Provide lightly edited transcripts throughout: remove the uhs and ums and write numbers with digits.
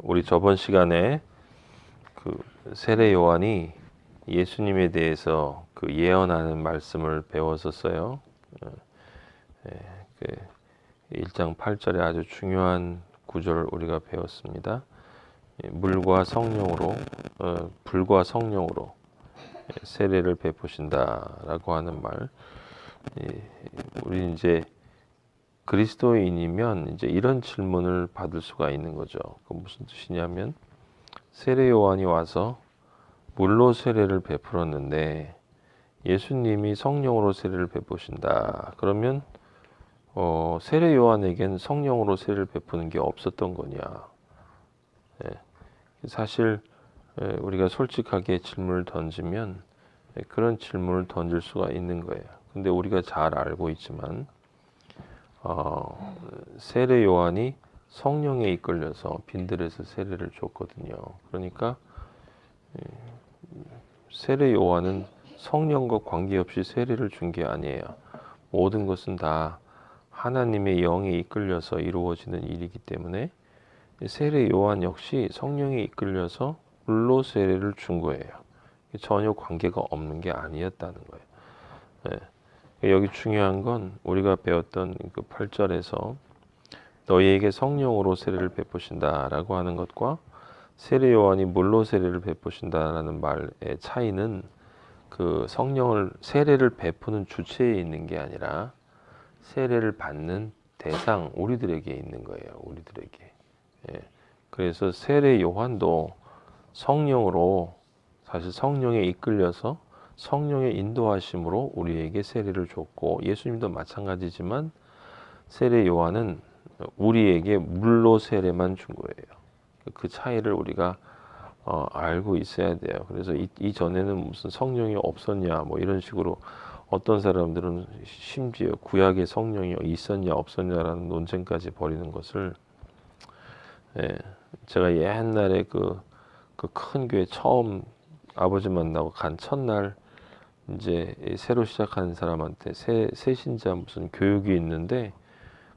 우리 저번 시간에 그 세례 요한이 예수님에 대해서 그 예언하는 말씀을 배웠었어요. 그 1장 8절에 아주 중요한 구절 우리가 배웠습니다. 물과 성령으로 불과 성령으로 세례를 베푸신다라고 하는 말. 우리 이제 그리스도인이면 이제 이런 질문을 받을 수가 있는 거죠. 그 무슨 뜻이냐면 세례 요한이 와서 물로 세례를 베풀었는데 예수님이 성령으로 세례를 베푸신다. 그러면 세례 요한에겐 성령으로 세례를 베푸는 게 없었던 거냐? 사실 우리가 솔직하게 질문을 던지면 그런 질문을 던질 수가 있는 거예요. 근데 우리가 잘 알고 있지만 세례 요한이 성령에 이끌려서 빈들에서 세례를 줬거든요. 그러니까 세례 요한은 성령과 관계없이 세례를 준 게 아니에요. 모든 것은 다 하나님의 영에 이끌려서 이루어지는 일이기 때문에 세례 요한 역시 성령에 이끌려서 물로 세례를 준 거예요. 전혀 관계가 없는 게 아니었다는 거예요. 여기 중요한 건 우리가 배웠던 그 8절에서 너희에게 성령으로 세례를 베푸신다라고 하는 것과 세례 요한이 물로 세례를 베푸신다라는 말의 차이는 그 세례를 베푸는 주체에 있는 게 아니라 세례를 받는 대상 우리들에게 있는 거예요. 우리들에게. 그래서 세례 요한도 성령으로 사실 성령에 이끌려서 성령의 인도하심으로 우리에게 세례를 줬고 예수님도 마찬가지지만 세례 요한은 우리에게 물로 세례만 준 거예요. 그 차이를 우리가 알고 있어야 돼요. 그래서 이전에는 무슨 성령이 없었냐 뭐 이런 식으로 어떤 사람들은 심지어 구약에 성령이 있었냐 없었냐라는 논쟁까지 벌이는 것을 제가 옛날에 그 큰 교회 처음 아버지 만나고 간 첫날 이제 새로 시작하는 사람한테 새 신자 무슨 교육이 있는데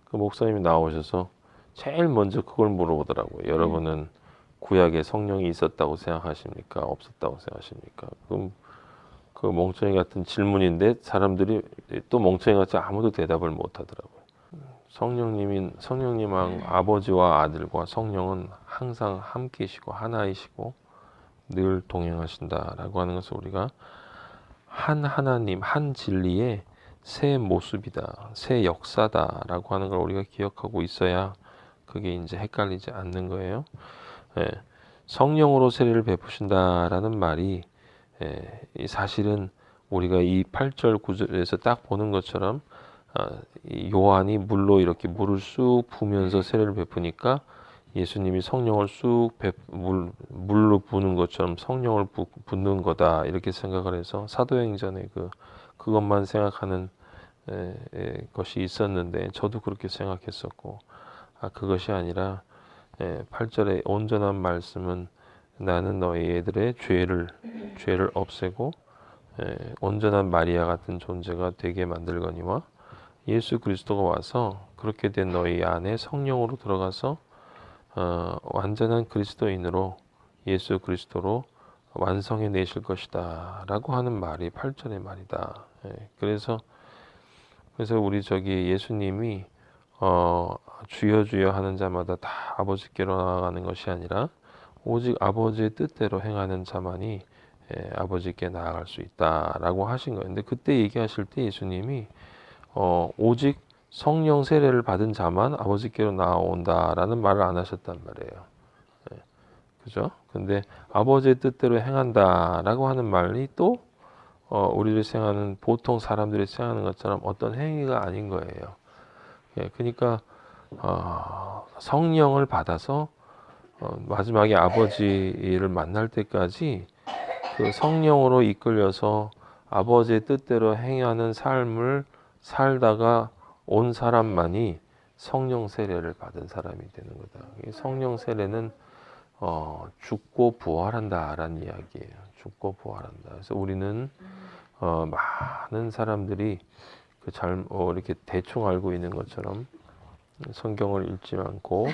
그 목사님이 나오셔서 제일 먼저 그걸 물어보더라고요. 여러분은 구약에 성령이 있었다고 생각하십니까? 없었다고 생각하십니까? 그럼 그 멍청이 같은 질문인데 사람들이 또 멍청이 같이 아무도 대답을 못 하더라고요. 성령님은 아버지와 아들과 성령은 항상 함께이시고 하나이시고 늘 동행하신다라고 하는 것을 우리가 한 하나님, 한 진리의 새 모습이다, 새 역사다라고 하는 걸 우리가 기억하고 있어야 그게 이제 헷갈리지 않는 거예요. 성령으로 세례를 베푸신다라는 말이 사실은 우리가 이 8절 9절에서 딱 보는 것처럼 요한이 물로 이렇게 물을 쑥 부으면서 세례를 베푸니까 예수님이 성령을 쑥 물로 부는 것처럼 성령을 붓는 거다 이렇게 생각을 해서 사도행전에 그것만 생각하는 것이 있었는데 저도 그렇게 생각했었고 그것이 아니라 8절의 온전한 말씀은 나는 너희 애들의 죄를 없애고 온전한 마리아 같은 존재가 되게 만들거니와 예수 그리스도가 와서 그렇게 된 너희 안에 성령으로 들어가서 완전한 그리스도인으로 예수 그리스도로 완성해 내실 것이다 라고 하는 말이 8절의 말이다. 그래서 우리 예수님이 주여 주여 하는 자마다 다 아버지께로 나아가는 것이 아니라 오직 아버지의 뜻대로 행하는 자만이 아버지께 나아갈 수 있다라고 하신 거예요. 근데 그때 얘기하실 때 예수님이 오직 성령 세례를 받은 자만 아버지께로 나아온다라는 말을 안 하셨단 말이에요. 그죠? 근데 아버지의 뜻대로 행한다라고 하는 말이 또 우리를 생각하는 보통 사람들이 생각하는 것처럼 어떤 행위가 아닌 거예요. 그러니까 성령을 받아서 마지막에 아버지를 만날 때까지 그 성령으로 이끌려서 아버지의 뜻대로 행하는 삶을 살다가 온 사람만이 성령 세례를 받은 사람이 되는 거다. 성령 세례는 죽고 부활한다라는 이야기예요. 죽고 부활한다. 그래서 우리는 많은 사람들이 이렇게 대충 알고 있는 것처럼 성경을 읽지 않고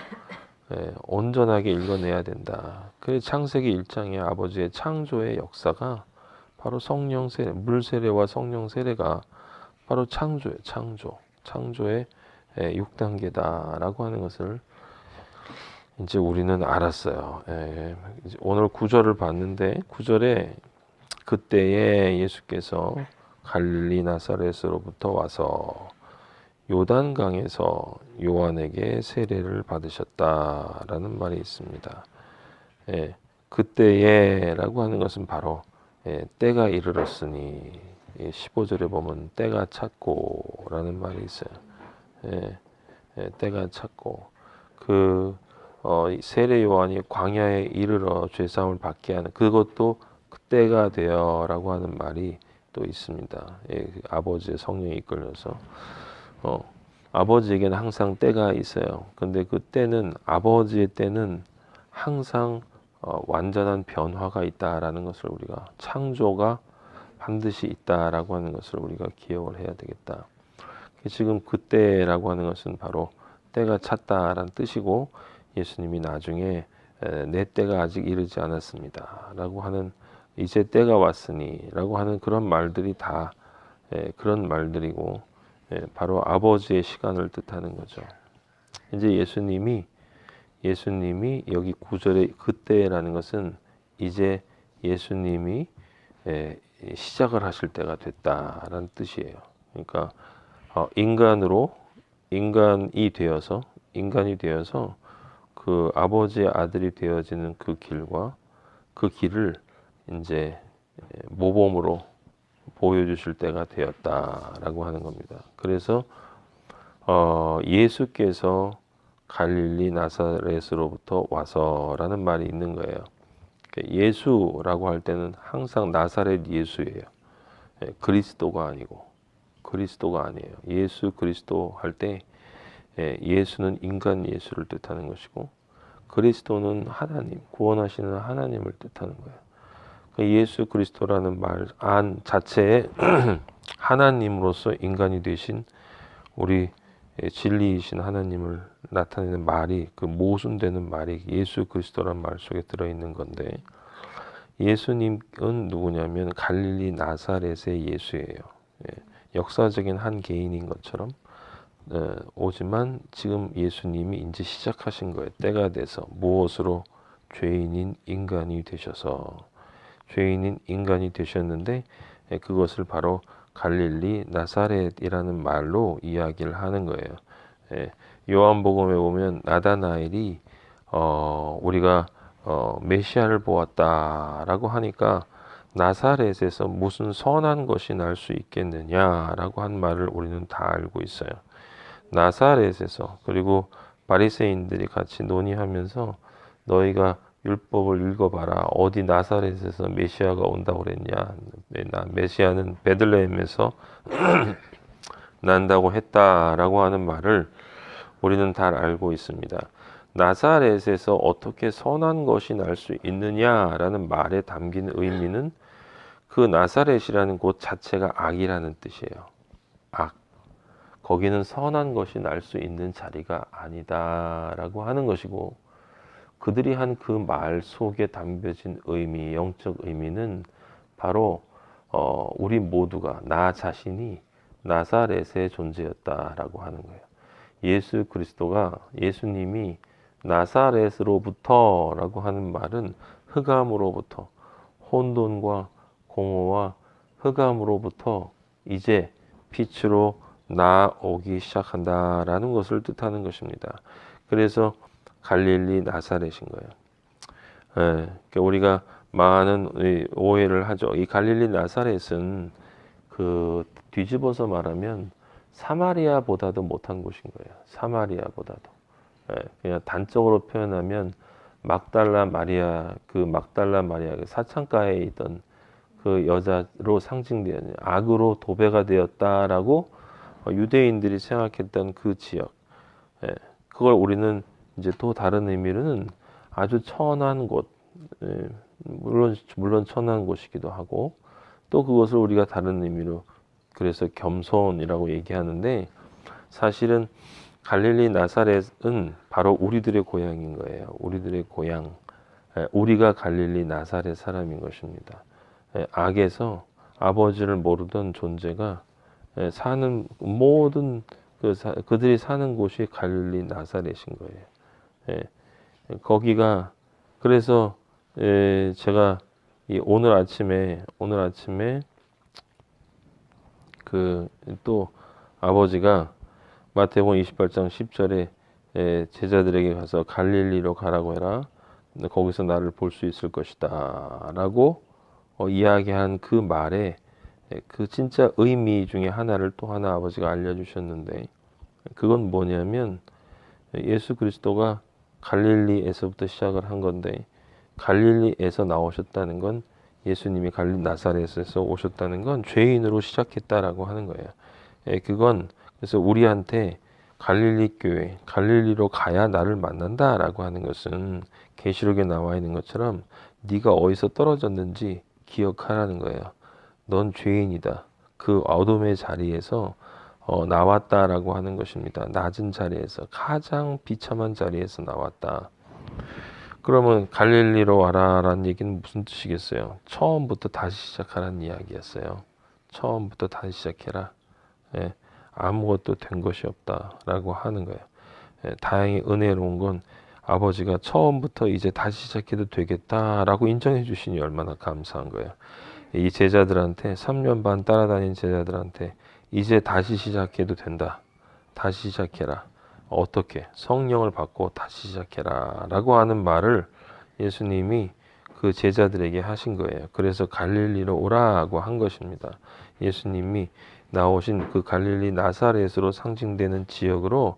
온전하게 읽어내야 된다. 그 창세기 1장의 아버지의 창조의 역사가 바로 성령 세례, 물 세례와 성령 세례가 바로 창조예요. 창조의 6단계다라고 하는 것을 이제 우리는 알았어요. 이제 오늘 9절을 봤는데 9절에 그때에 예수께서 갈릴리 나사렛으로부터 와서 요단강에서 요한에게 세례를 받으셨다라는 말이 있습니다. 그때에라고 하는 것은 바로 때가 이르렀으니 15절에 보면 때가 찼고라는 말이 있어요. 때가 찼고 세례 요한이 광야에 이르러 죄사함을 받게 하는 그것도 그때가 되어라고 하는 말이 또 있습니다. 아버지의 성령이 이끌려서 아버지에게는 항상 때가 있어요. 근데 그 때는 아버지의 때는 항상 완전한 변화가 있다라는 것을 우리가 창조가 반드시 있다라고 하는 것을 우리가 기억을 해야 되겠다. 지금 그때라고 하는 것은 바로 때가 찼다라는 뜻이고 예수님이 나중에 내 때가 아직 이르지 않았습니다 라고 하는 이제 때가 왔으니 라고 하는 그런 말들이 다 그런 말들이고 바로 아버지의 시간을 뜻하는 거죠. 이제 예수님이 여기 9절에 그때라는 것은 이제 예수님이 시작을 하실 때가 됐다라는 뜻이에요. 그러니까 인간이 되어서 그 아버지의 아들이 되어지는 그 길과 그 길을 이제 모범으로 보여주실 때가 되었다라고 하는 겁니다. 그래서 예수께서 갈릴리 나사렛으로부터 와서라는 말이 있는 거예요. 예수라고 할 때는 항상 나사렛 예수예요. 그리스도가 아니에요. 예수 그리스도 할 때 예수는 인간 예수를 뜻하는 것이고 그리스도는 하나님, 구원하시는 하나님을 뜻하는 거예요. 예수 그리스도라는 말 안 자체에 하나님으로서 인간이 되신 우리 진리이신 하나님을 나타내는 말이 그 모순되는 말이 예수 그리스도라는 말 속에 들어있는 건데 예수님은 누구냐면 갈릴리 나사렛의 예수예요. 역사적인 한 개인인 것처럼 오지만 지금 예수님이 이제 시작하신 거예요. 때가 돼서 무엇으로 죄인인 인간이 되셨는데 그것을 바로 갈릴리 나사렛이라는 말로 이야기를 하는 거예요. 요한복음에 보면 나다나엘이 우리가 메시아를 보았다라고 하니까 나사렛에서 무슨 선한 것이 날 수 있겠느냐라고 한 말을 우리는 다 알고 있어요. 나사렛에서 그리고 바리새인들이 같이 논의하면서 너희가 율법을 읽어봐라. 어디 나사렛에서 메시아가 온다고 그랬냐. 메시아는 베들레헴에서 난다고 했다라고 하는 말을 우리는 다 알고 있습니다. 나사렛에서 어떻게 선한 것이 날 수 있느냐라는 말에 담긴 의미는 그 나사렛이라는 곳 자체가 악이라는 뜻이에요. 악. 거기는 선한 것이 날 수 있는 자리가 아니다라고 하는 것이고 그들이 한 그 말 속에 담겨진 의미, 영적 의미는 바로 우리 모두가 나 자신이 나사렛의 존재였다라고 하는 거예요. 예수 그리스도가 예수님이 나사렛으로부터라고 하는 말은 흑암으로부터 혼돈과 공허와 흑암으로부터 이제 빛으로 나오기 시작한다라는 것을 뜻하는 것입니다. 그래서 갈릴리 나사렛인 거예요. 그러니까 우리가 많은 오해를 하죠. 이 갈릴리 나사렛은 그 뒤집어서 말하면 사마리아보다도 못한 곳인 거예요. 사마리아보다도. 그냥 단적으로 표현하면 막달라 마리아 그 사창가에 있던 그 여자로 상징되는 악으로 도배가 되었다라고 유대인들이 생각했던 그 지역. 그걸 우리는 이제 또 다른 의미로는 아주 천한 곳, 물론 천한 곳이기도 하고 또 그것을 우리가 다른 의미로 그래서 겸손이라고 얘기하는데 사실은 갈릴리 나사렛은 바로 우리들의 고향인 거예요. 우리들의 고향. 우리가 갈릴리 나사렛 사람인 것입니다. 악에서 아버지를 모르던 존재가 사는 모든 그들이 사는 곳이 갈릴리 나사렛인 거예요. 거기가 그래서 제가 오늘 아침에 그 또 아버지가 마태복음 28장 10절에 제자들에게 가서 갈릴리로 가라고 해라. 거기서 나를 볼 수 있을 것이다. 라고 이야기한 그 말에 그 진짜 의미 중에 하나를 또 하나 아버지가 알려주셨는데 그건 뭐냐면 예수 그리스도가 갈릴리에서부터 시작을 한 건데 갈릴리에서 나오셨다는 건 예수님이 갈릴리 나사렛에서 오셨다는 건 죄인으로 시작했다라고 하는 거예요. 그건 그래서 우리한테 갈릴리 교회, 갈릴리로 가야 나를 만난다라고 하는 것은 계시록에 나와 있는 것처럼 네가 어디서 떨어졌는지 기억하라는 거예요. 넌 죄인이다. 그 어둠의 자리에서 나왔다라고 하는 것입니다. 낮은 자리에서 가장 비참한 자리에서 나왔다. 그러면 갈릴리로 와라라는 얘기는 무슨 뜻이겠어요? 처음부터 다시 시작하라는 이야기였어요. 처음부터 다시 시작해라. 아무것도 된 것이 없다라고 하는 거예요. 다행히 은혜로운 건 아버지가 처음부터 이제 다시 시작해도 되겠다라고 인정해 주시니 얼마나 감사한 거예요. 이 제자들한테 3년 반 따라다닌 제자들한테 이제 다시 시작해도 된다. 다시 시작해라. 어떻게? 성령을 받고 다시 시작해라 라고 하는 말을 예수님이 그 제자들에게 하신 거예요. 그래서 갈릴리로 오라고 한 것입니다. 예수님이 나오신 그 갈릴리 나사렛으로 상징되는 지역으로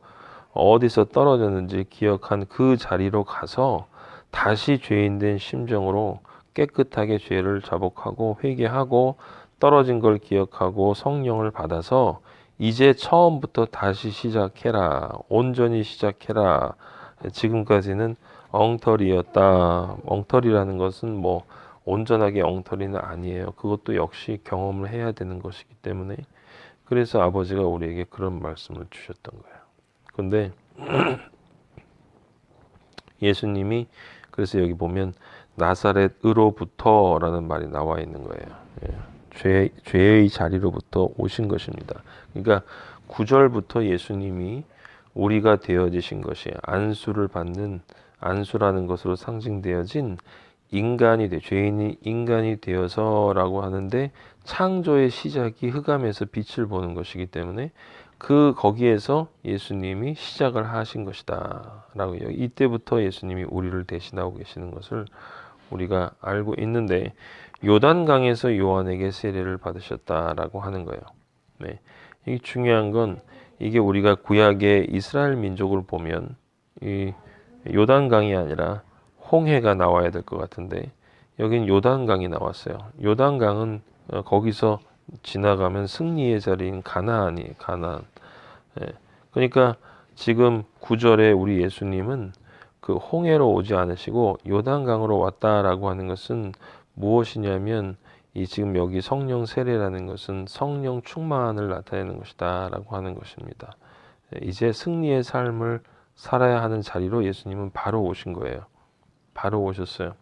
어디서 떨어졌는지 기억한 그 자리로 가서 다시 죄인된 심정으로 깨끗하게 죄를 자복하고 회개하고 떨어진 걸 기억하고 성령을 받아서 이제 처음부터 다시 시작해라. 온전히 시작해라. 지금까지는 엉터리였다. 엉터리라는 것은 뭐 온전하게 엉터리는 아니에요. 그것도 역시 경험을 해야 되는 것이기 때문에 그래서 아버지가 우리에게 그런 말씀을 주셨던 거예요. 근데 예수님이 그래서 여기 보면 나사렛으로부터라는 말이 나와 있는 거예요. 죄의 자리로부터 오신 것입니다. 그러니까 9절부터 예수님이 우리가 되어지신 것이 안수를 받는 안수라는 것으로 상징되어진 죄인이 인간이 되어서라고 하는데 창조의 시작이 흑암에서 빛을 보는 것이기 때문에 거기에서 예수님이 시작을 하신 것이다 라고요. 이때부터 예수님이 우리를 대신하고 계시는 것을 우리가 알고 있는데 요단강에서 요한에게 세례를 받으셨다라고 하는 거예요. 이게 중요한 건 이게 우리가 구약의 이스라엘 민족을 보면 이 요단강이 아니라 홍해가 나와야 될 것 같은데 여긴 요단강이 나왔어요. 요단강은 거기서 지나가면 승리의 자리인 가나안이에요. 가나안. 그러니까 지금 9절에 우리 예수님은 그 홍해로 오지 않으시고 요단강으로 왔다라고 하는 것은 무엇이냐면 이 지금 여기 성령 세례라는 것은 성령 충만을 나타내는 것이다라고 하는 것입니다. 이제 승리의 삶을 살아야 하는 자리로 예수님은 바로 오신 거예요. 바로 오셨어요.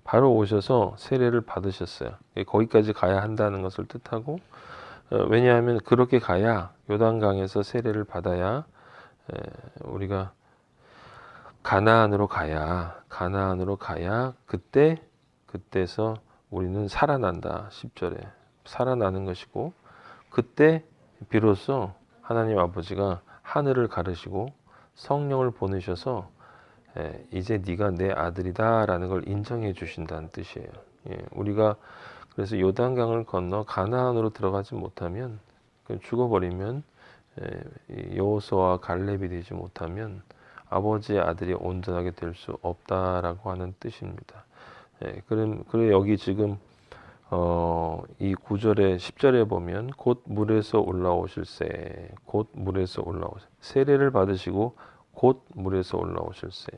바로 오셔서 세례를 받으셨어요. 거기까지 가야 한다는 것을 뜻하고 왜냐하면 그렇게 가야 요단강에서 세례를 받아야 우리가 가나안으로 가야 그때서 우리는 살아난다. 10절에 살아나는 것이고 그때 비로소 하나님 아버지가 하늘을 가르시고 성령을 보내셔서 이제 네가 내 아들이다라는 걸 인정해 주신다는 뜻이에요. 우리가 그래서 요단강을 건너 가나안으로 들어가지 못하면 죽어버리면 여호수아와 갈렙이 되지 못하면 아버지의 아들이 온전하게 될 수 없다라고 하는 뜻입니다. 그래 여기 지금 이 9절에 10절에 보면 곧 물에서 올라오실세 곧 물에서 올라오실 세례를 받으시고 곧 물에서 올라오실세.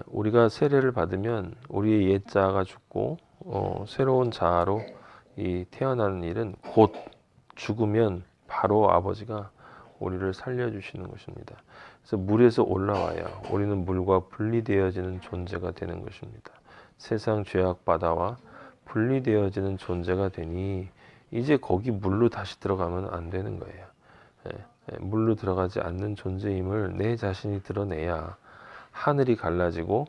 우리가 세례를 받으면 우리의 옛 자아가 죽고 새로운 자아로 태어나는 일은 곧 죽으면 바로 아버지가 우리를 살려주시는 것입니다. 그래서 물에서 올라와야 우리는 물과 분리되어지는 존재가 되는 것입니다. 세상 죄악 바다와 분리되어지는 존재가 되니 이제 거기 물로 다시 들어가면 안 되는 거예요. 물로 들어가지 않는 존재임을 내 자신이 드러내야 하늘이 갈라지고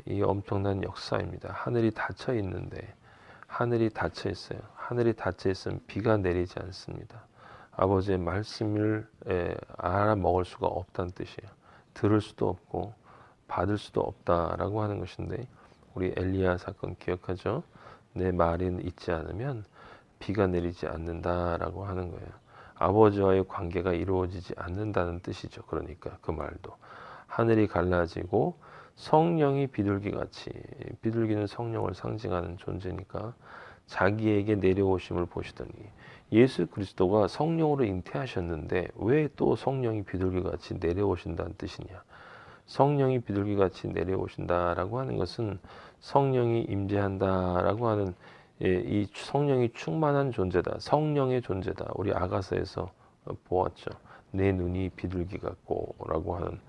이 엄청난 역사입니다. 하늘이 닫혀 있는데 하늘이 닫혀 있어요. 하늘이 닫혀 있으면 비가 내리지 않습니다. 아버지의 말씀을 알아먹을 수가 없다는 뜻이에요. 들을 수도 없고 받을 수도 없다라고 하는 것인데 우리 엘리야 사건 기억하죠? 내 말이 있지 않으면 비가 내리지 않는다라고 하는 거예요. 아버지와의 관계가 이루어지지 않는다는 뜻이죠. 그러니까 그 말도 하늘이 갈라지고 성령이 비둘기같이, 비둘기는 성령을 상징하는 존재니까 자기에게 내려오심을 보시더니 예수 그리스도가 성령으로 잉태하셨는데 왜 또 성령이 비둘기같이 내려오신다는 뜻이냐? 성령이 비둘기같이 내려오신다라고 하는 것은 성령이 임재한다라고 하는 이 성령이 충만한 존재다. 성령의 존재다. 우리 아가서에서 보았죠. 내 눈이 비둘기 같고라고 하는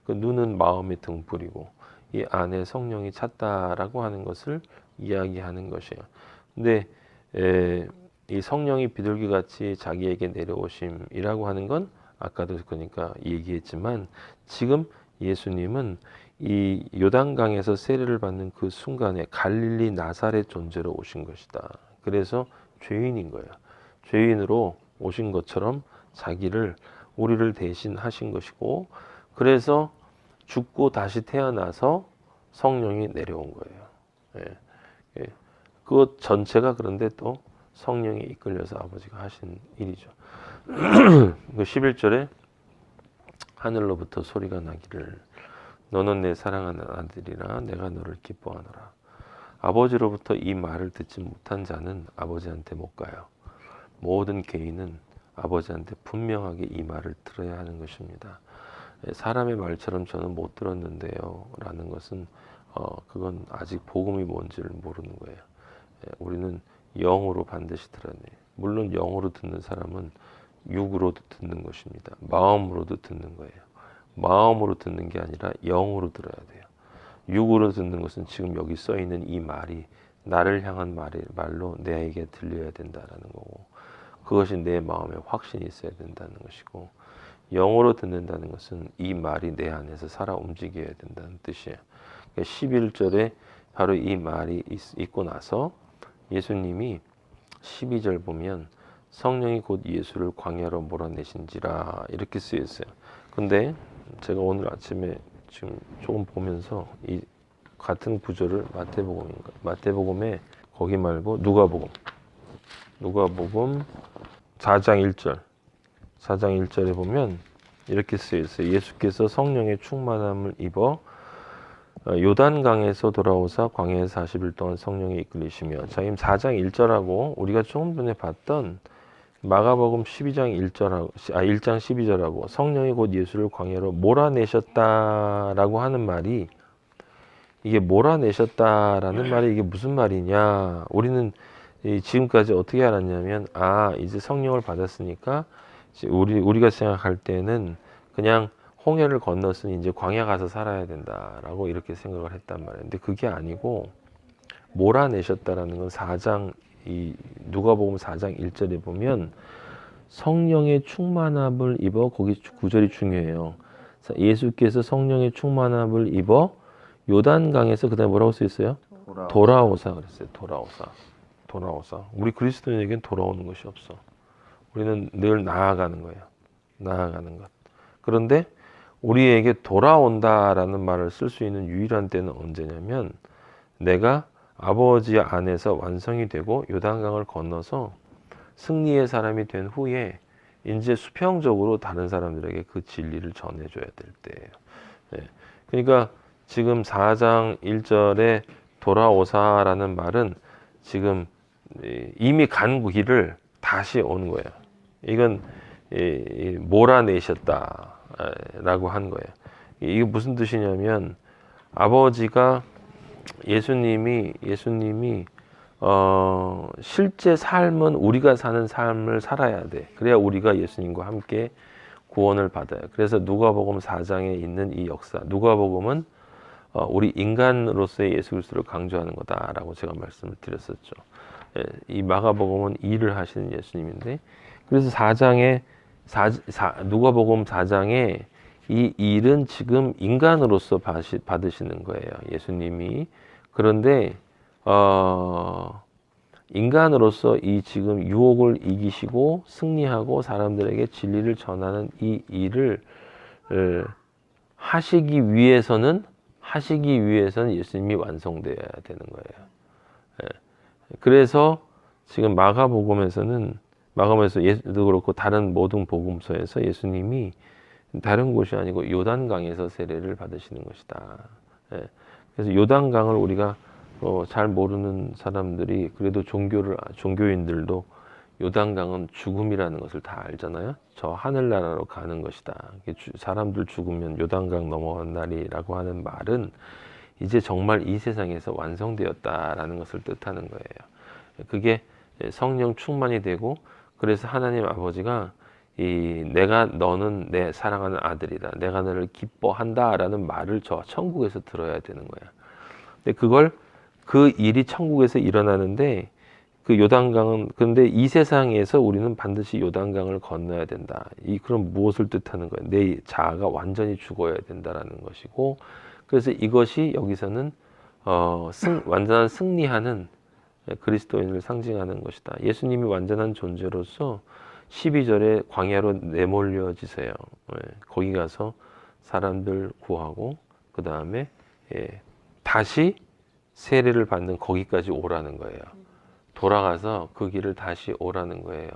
그 눈은 마음의 등불이고 이 안에 성령이 찼다라고 하는 것을 이야기하는 것이에요. 근데 이 성령이 비둘기같이 자기에게 내려오심이라고 하는 건 아까도 그러니까 얘기했지만 지금 예수님은 이 요단강에서 세례를 받는 그 순간에 갈릴리 나사렛 존재로 오신 것이다. 그래서 죄인인 거예요. 죄인으로 오신 것처럼 자기를 우리를 대신하신 것이고 그래서 죽고 다시 태어나서 성령이 내려온 거예요. 그 전체가 그런데 또 성령이 이끌려서 아버지가 하신 일이죠. 그 11절에 하늘로부터 소리가 나기를 너는 내 사랑하는 아들이라 내가 너를 기뻐하노라. 아버지로부터 이 말을 듣지 못한 자는 아버지한테 못 가요. 모든 개인은 아버지한테 분명하게 이 말을 들어야 하는 것입니다. 사람의 말처럼 저는 못 들었는데요 라는 것은 그건 아직 복음이 뭔지를 모르는 거예요. 우리는 영으로 반드시 들어야 돼요. 물론 영으로 듣는 사람은 육으로도 듣는 것입니다. 마음으로도 듣는 거예요. 마음으로 듣는 게 아니라 영으로 들어야 돼요. 육으로 듣는 것은 지금 여기 써 있는 이 말이 나를 향한 말로 내게 들려야 된다라는 거고 그것이 내 마음에 확신이 있어야 된다는 것이고 영으로 듣는다는 것은 이 말이 내 안에서 살아 움직여야 된다는 뜻이에요. 그러니까 11절에 바로 이 말이 있고 나서 예수님이 12절 보면 성령이 곧 예수를 광야로 몰아내신지라 이렇게 쓰여 있어요. 근데 제가 오늘 아침에 지금 조금 보면서 이 같은 구절을 마태복음에 거기 말고 누가복음 4장 1절에 보면 이렇게 쓰여 있어요. 예수께서 성령의 충만함을 입어 요단강에서 돌아오사 광야에서 40일 동안 성령에 이끌리시며 자, 지금 4장 1절하고 우리가 조금 전에 봤던 마가복음 1장 12절하고 성령이 곧 예수를 광야로 몰아내셨다라고 하는 말이 이게 몰아내셨다라는 말이 이게 무슨 말이냐? 우리는 지금까지 어떻게 알았냐면 이제 성령을 받았으니까 우리가 생각할 때는 그냥 홍해를 건넜으니 이제 광야 가서 살아야 된다라고 이렇게 생각을 했단 말이에요. 근데 그게 아니고 몰아내셨다라는 건 누가복음 4장 1절에 보면 성령의 충만함을 입어 거기 구절이 중요해요. 예수께서 성령의 충만함을 입어 요단강에서 그다음에 뭐라고 써 있어요? 돌아오사 그랬어요. 돌아오사. 우리 그리스도인에게는 돌아오는 것이 없어. 우리는 늘 나아가는 거예요. 나아가는 것. 그런데 우리에게 돌아온다라는 말을 쓸 수 있는 유일한 때는 언제냐면 내가 아버지 안에서 완성이 되고 요단강을 건너서 승리의 사람이 된 후에 이제 수평적으로 다른 사람들에게 그 진리를 전해줘야 될 때예요. 그러니까 지금 4장 1절에 돌아오사라는 말은 지금 이미 간 길을 다시 오는 거예요. 이건 몰아내셨다라고 한 거예요. 이게 무슨 뜻이냐면 아버지가 예수님이 실제 삶은 우리가 사는 삶을 살아야 돼. 그래야 우리가 예수님과 함께 구원을 받아요. 그래서 누가복음 4장에 있는 이 역사, 누가복음은 우리 인간으로서의 예수 그리스도를 강조하는 거다라고 제가 말씀을 드렸었죠. 예, 이 마가복음은 일을 하시는 예수님인데, 그래서 누가복음 4장에 이 일은 지금 인간으로서 받으시는 거예요. 예수님이. 그런데 인간으로서 이 지금 유혹을 이기시고 승리하고 사람들에게 진리를 전하는 이 일을 하시기 위해서는 예수님이 완성되어야 되는 거예요. 예. 그래서 지금 마가복음에서 예수도 그렇고 다른 모든 복음서에서 예수님이 다른 곳이 아니고 요단강에서 세례를 받으시는 것이다. 예. 그래서 요단강을 우리가 잘 모르는 사람들이, 그래도 종교인들도 요단강은 죽음이라는 것을 다 알잖아요. 저 하늘나라로 가는 것이다. 사람들 죽으면 요단강 넘어간 날이라고 하는 말은 이제 정말 이 세상에서 완성되었다라는 것을 뜻하는 거예요. 그게 성령 충만이 되고, 그래서 하나님 아버지가 너는 내 사랑하는 아들이다, 내가 너를 기뻐한다라는 말을 저 천국에서 들어야 되는 거야. 근데 그 일이 천국에서 일어나는데, 그 요단강은, 근데 이 세상에서 우리는 반드시 요단강을 건너야 된다. 그럼 무엇을 뜻하는 거예요? 내 자아가 완전히 죽어야 된다라는 것이고, 그래서 이것이 여기서는 완전한 승리하는 그리스도인을 상징하는 것이다. 예수님이 완전한 존재로서 12절에 광야로 내몰려지세요. 거기 가서 사람들 구하고, 그 다음에 다시 세례를 받는 거기까지 오라는 거예요. 돌아가서 그 길을 다시 오라는 거예요.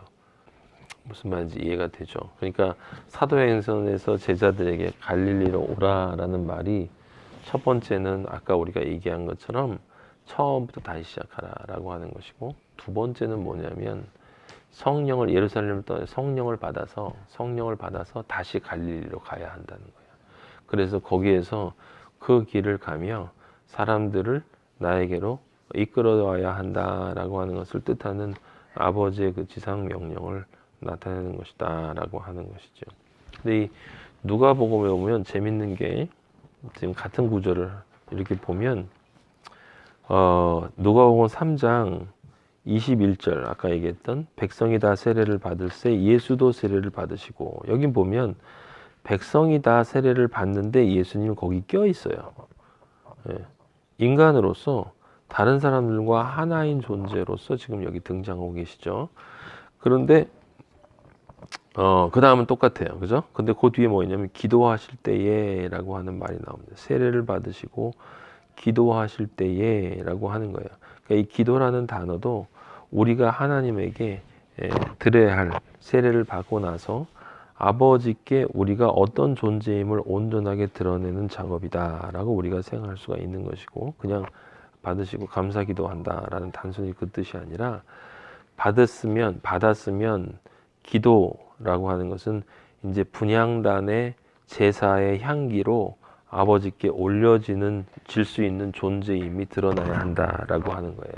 무슨 말인지 이해가 되죠? 그러니까 사도행전에서 제자들에게 갈릴리로 오라라는 말이, 첫 번째는 아까 우리가 얘기한 것처럼 처음부터 다시 시작하라라고 하는 것이고, 두 번째는 뭐냐면 성령을, 예루살렘을 떠나 성령을 받아서 다시 갈릴리로 가야 한다는 거예요. 그래서 거기에서 그 길을 가며 사람들을 나에게로 이끌어와야 한다라고 하는 것을 뜻하는 아버지의 그 지상 명령을 나타내는 것이다 라고 하는 것이죠. 근데 이 누가복음에 보면 재밌는 게, 지금 같은 구절을 이렇게 보면 누가복음 3장 21절, 아까 얘기했던 백성이 다 세례를 받을세 예수도 세례를 받으시고, 여기 보면 백성이 다 세례를 받는데 예수님은 거기 껴 있어요. 인간으로서 다른 사람들과 하나인 존재로서 지금 여기 등장하고 계시죠. 그런데 그 다음은 똑같아요. 그죠? 근데 그 뒤에 뭐 있냐면 기도하실 때에 라고 하는 말이 나옵니다. 세례를 받으시고 기도하실 때에 라고 하는 거예요. 그러니까 이 기도라는 단어도 우리가 하나님에게 드려야 할, 세례를 받고 나서 아버지께 우리가 어떤 존재임을 온전하게 드러내는 작업이다 라고 우리가 생각할 수가 있는 것이고, 그냥 받으시고 감사기도 한다라는 단순히 그 뜻이 아니라, 받았으면 기도라고 하는 것은 이제 분향단의 제사의 향기로 아버지께 질 수 있는 존재임이 드러나야 한다라고 하는 거예요.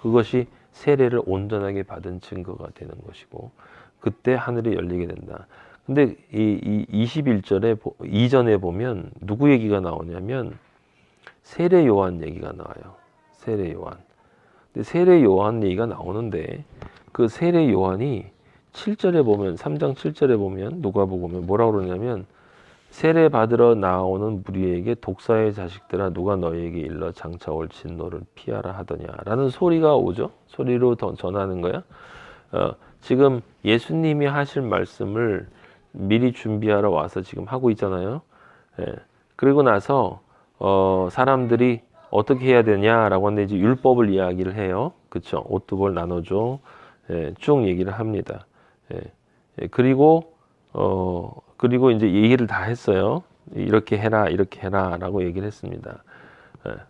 그것이 세례를 온전하게 받은 증거가 되는 것이고, 그때 하늘이 열리게 된다. 근데 이 21절에 이전에 보면 누구 얘기가 나오냐면 세례 요한 얘기가 나와요. 세례 요한. 근데 세례 요한 얘기가 나오는데, 그 세례 요한이 7절에 보면, 3장 7절에 보면 누가복음에 뭐라고 그러냐면, 세례 받으러 나오는 무리에게 독사의 자식들아, 누가 너희에게 일러 장차 올 진노를 피하라 하더냐라는 소리가 오죠. 소리로 전하는 거야. 지금 예수님이 하실 말씀을 미리 준비하러 와서 지금 하고 있잖아요. 그리고 나서 사람들이 어떻게 해야 되냐라고 하는데, 이제 율법을 이야기를 해요. 그쵸? 옷 두 벌 나눠줘. 쭉 얘기를 합니다. 그리고 이제 얘기를 다 했어요. 이렇게 해라 라고 얘기를 했습니다.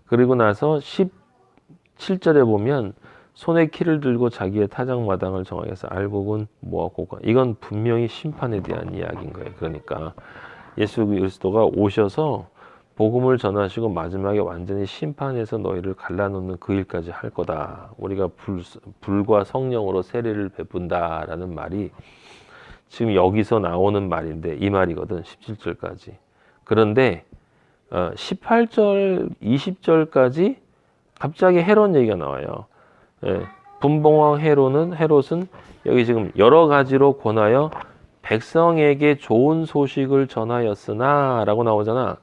그리고 나서 17절에 보면 손에 키를 들고 자기의 타작마당을 정하게 해서 알곡은 모았고, 이건 분명히 심판에 대한 이야기인 거예요. 그러니까 예수 그리스도가 오셔서 복음을 전하시고 마지막에 완전히 심판해서 너희를 갈라놓는 그 일까지 할 거다. 우리가 불과 성령으로 세례를 베푼다라는 말이 지금 여기서 나오는 말인데 이 말이거든. 17절까지. 그런데 18절, 20절까지 갑자기 헤롯 얘기가 나와요. 분봉왕 헤롯은 여기 지금 여러 가지로 권하여 백성에게 좋은 소식을 전하였으나 라고 나오잖아.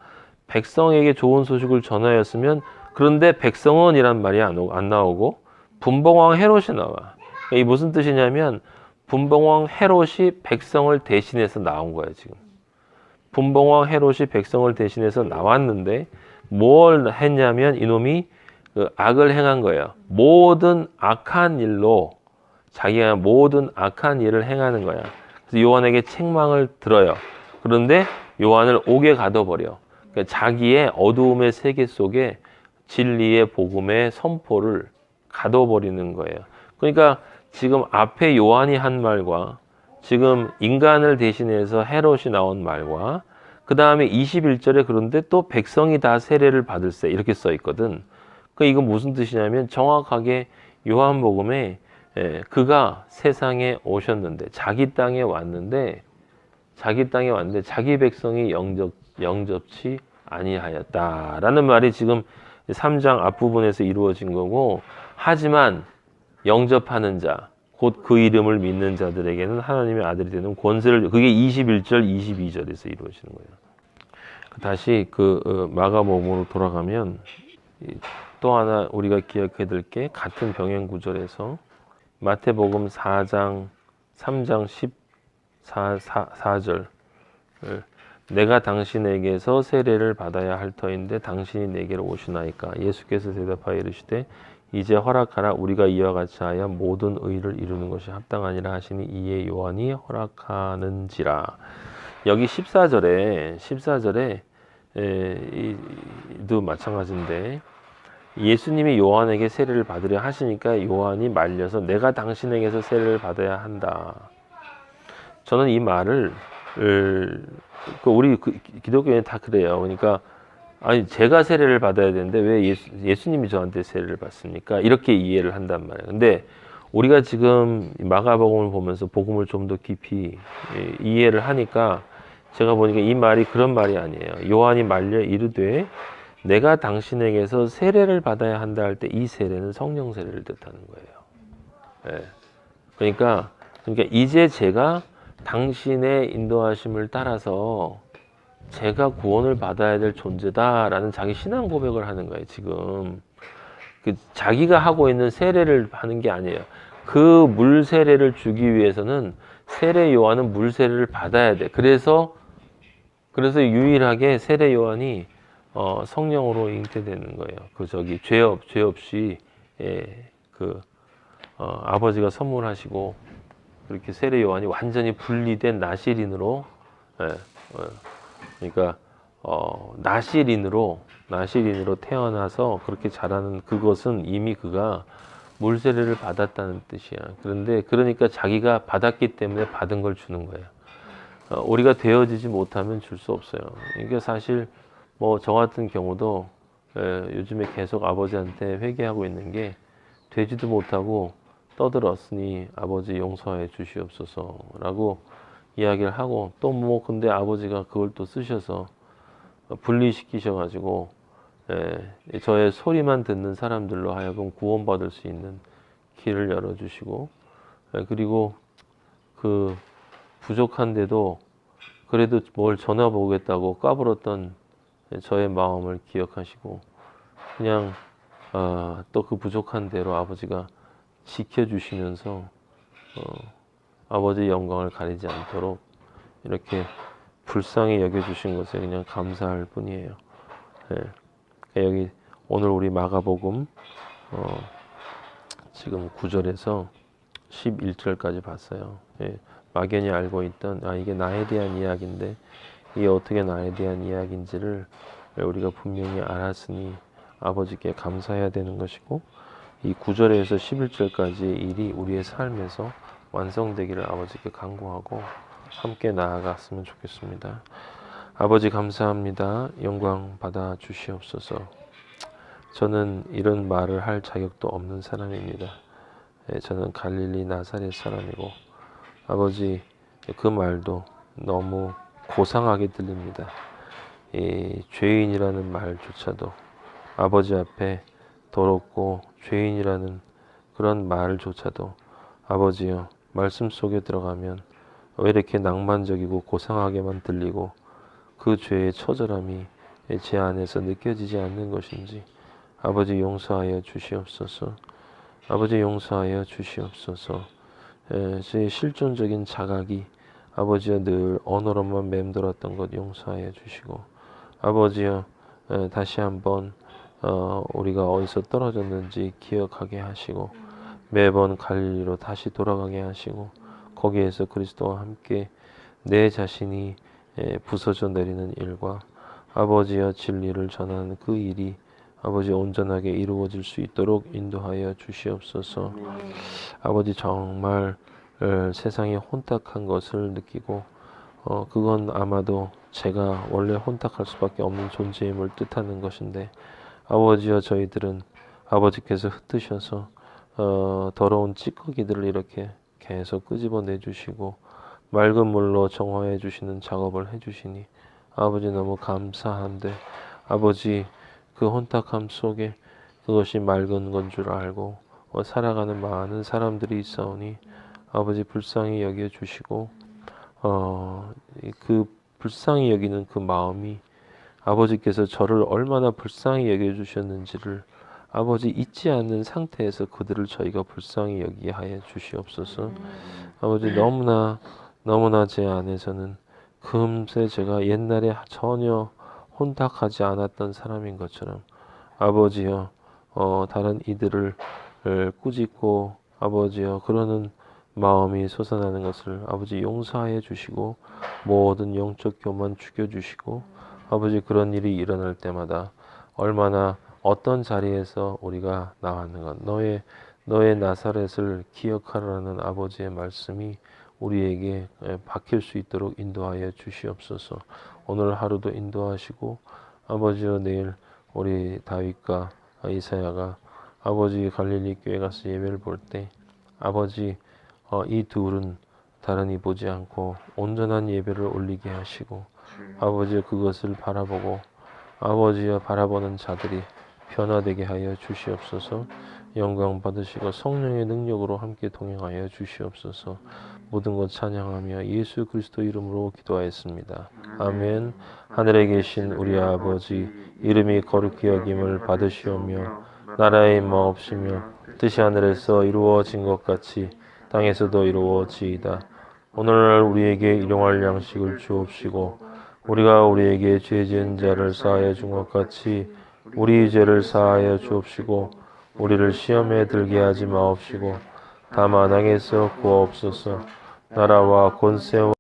백성에게 좋은 소식을 전하였으면 그런데 백성은 이란 말이 안 나오고 분봉왕 헤롯이 나와. 이 무슨 뜻이냐면 분봉왕 헤롯이 백성을 대신해서 나온 거야 지금. 분봉왕 헤롯이 백성을 대신해서 나왔는데 뭘 했냐면 이놈이 그 악을 행한 거예요. 모든 악한 일로 자기가 모든 악한 일을 행하는 거야. 그래서 요한에게 책망을 들어요. 그런데 요한을 옥에 가둬버려. 그러니까 자기의 어두움의 세계 속에 진리의 복음의 선포를 가둬버리는 거예요. 그러니까 지금 앞에 요한이 한 말과 지금 인간을 대신해서 헤롯이 나온 말과 그 다음에 21절에 그런데 또 백성이 다 세례를 받을세 이렇게 써 있거든. 그 이건 무슨 뜻이냐면 정확하게 요한복음에 그가 세상에 오셨는데 자기 땅에 왔는데 자기 백성이 영접치 아니하였다라는 말이 지금 3장 앞부분에서 이루어진 거고 하지만 영접하는 자 곧 그 이름을 믿는 자들에게는 하나님의 아들이 되는 권세를 그게 21절 22절에서 이루어지는 거예요. 다시 마가복음으로 돌아가면 또 하나 우리가 기억해야 될 게 같은 병행 구절에서 마태복음 4장 3장 14절 내가 당신에게서 세례를 받아야 할 터인데 당신이 내게로 오시나이까 예수께서 대답하여 이르시되 이제 허락하라 우리가 이와 같이 하여 모든 의를 이루는 것이 합당하니라 하시니 이에 요한이 허락하는지라. 여기 14절에 도 마찬가지인데 예수님이 요한에게 세례를 받으려 하시니까 요한이 말려서 내가 당신에게서 세례를 받아야 한다. 저는 이 말을 우리 기독교는 다 그래요. 그러니까 아니 제가 세례를 받아야 되는데 왜 예수님이 저한테 세례를 받습니까? 이렇게 이해를 한단 말이에요. 근데 우리가 지금 마가복음을 보면서 복음을 좀 더 깊이 이해를 하니까 제가 보니까 이 말이 그런 말이 아니에요. 요한이 말려 이르되 내가 당신에게서 세례를 받아야 한다 할 때 이 세례는 성령 세례를 뜻하는 거예요. 그러니까 이제 제가 당신의 인도하심을 따라서 제가 구원을 받아야 될 존재다라는 자기 신앙 고백을 하는 거예요. 지금 자기가 하고 있는 세례를 하는 게 아니에요. 그 물 세례를 주기 위해서는 세례 요한은 물 세례를 받아야 돼. 그래서 유일하게 세례 요한이 성령으로 잉태되는 거예요. 죄 없이 아버지가 선물하시고 그렇게 세례 요한이 완전히 분리된 나시린으로 그러니까 나시린으로 태어나서 그렇게 자라는 그것은 이미 그가 물 세례를 받았다는 뜻이야. 그러니까 자기가 받았기 때문에 받은 걸 주는 거예요. 우리가 되어지지 못하면 줄 수 없어요. 이게 사실 저 같은 경우도 요즘에 계속 아버지한테 회개하고 있는 게 되지도 못하고 떠들었으니 아버지 용서해 주시옵소서라고 이야기를 하고 또 근데 아버지가 그걸 또 쓰셔서 분리시키셔가지고 저의 소리만 듣는 사람들로 하여금 구원받을 수 있는 길을 열어주시고 그리고 그 부족한데도 그래도 뭘 전화보겠다고 까불었던 저의 마음을 기억하시고 그냥 또 그 부족한 대로 아버지가 지켜주시면서 아버지의 영광을 가리지 않도록 이렇게 불쌍히 여겨주신 것에 그냥 감사할 뿐이에요. 여기 오늘 우리 마가복음 지금 9절에서 11절까지 봤어요. 막연히 알고 있던 이게 나에 대한 이야기인데 이게 어떻게 나에 대한 이야기인지를 우리가 분명히 알았으니 아버지께 감사해야 되는 것이고 이 9절에서 11절까지 일이 우리의 삶에서 완성되기를 아버지께 간구하고 함께 나아갔으면 좋겠습니다. 아버지 감사합니다. 영광 받아 주시옵소서. 저는 이런 말을 할 자격도 없는 사람입니다. 저는 갈릴리 나사렛 사람이고 아버지 그 말도 너무 고상하게 들립니다. 이 죄인이라는 말조차도 아버지 앞에 더럽고 죄인이라는 그런 말조차도 아버지여 말씀 속에 들어가면 왜 이렇게 낭만적이고 고상하게만 들리고 그 죄의 처절함이 제 안에서 느껴지지 않는 것인지 아버지 용서하여 주시옵소서. 아버지 용서하여 주시옵소서. 제 실존적인 자각이 아버지여 늘 언어로만 맴돌았던 것 용서하여 주시고 아버지여 다시 한번 우리가 어디서 떨어졌는지 기억하게 하시고 매번 갈릴리로 다시 돌아가게 하시고 거기에서 그리스도와 함께 내 자신이 부서져 내리는 일과 아버지여 진리를 전하는 그 일이 아버지 온전하게 이루어질 수 있도록 인도하여 주시옵소서. 아버지 정말 세상에 혼탁한 것을 느끼고 그건 아마도 제가 원래 혼탁할 수밖에 없는 존재임을 뜻하는 것인데 아버지여 저희들은 아버지께서 흩으셔서 더러운 찌꺼기들을 이렇게 계속 끄집어내 주시고 맑은 물로 정화해 주시는 작업을 해 주시니 아버지 너무 감사한데 아버지 그 혼탁함 속에 그것이 맑은 건 줄 알고 살아가는 많은 사람들이 있사오니 아버지 불쌍히 여겨 주시고 그 불쌍히 여기는 그 마음이 아버지께서 저를 얼마나 불쌍히 여겨 주셨는지를 아버지 잊지 않는 상태에서 그들을 저희가 불쌍히 여기게 하여 주시옵소서. 아버지 너무나 제 안에서는 금세 제가 옛날에 전혀 혼탁하지 않았던 사람인 것처럼 아버지여 다른 이들을 꾸짖고 아버지여 그러는 마음이 솟아나는 것을 아버지 용서하여 주시고 모든 영적 교만 죽여주시고 아버지 그런 일이 일어날 때마다 얼마나 어떤 자리에서 우리가 나왔는가 너의 나사렛을 기억하라는 아버지의 말씀이 우리에게 박힐 수 있도록 인도하여 주시옵소서. 오늘 하루도 인도하시고 아버지여 내일 우리 다윗과 이사야가 아버지 갈릴리 교회 가서 예배를 볼 때 아버지 이 둘은 다른이 보지 않고 온전한 예배를 올리게 하시고 아버지 그것을 바라보고 아버지여 바라보는 자들이 변화되게 하여 주시옵소서. 영광 받으시고 성령의 능력으로 함께 동행하여 주시옵소서. 모든 것 찬양하며 예수 그리스도 이름으로 기도하였습니다. 아멘. 하늘에 계신 우리 아버지 이름이 거룩히 여김을 받으시오며 나라의 마옵시며 뜻이 하늘에서 이루어진 것 같이 땅에서도 이루어지이다. 오늘날 우리에게 일용할 양식을 주옵시고 우리가 우리에게 죄 지은 자를 사하여 준 것 같이 우리 죄를 사하여 주옵시고 우리를 시험에 들게 하지 마옵시고 다만 악에서 구하옵소서. 나라와 권세와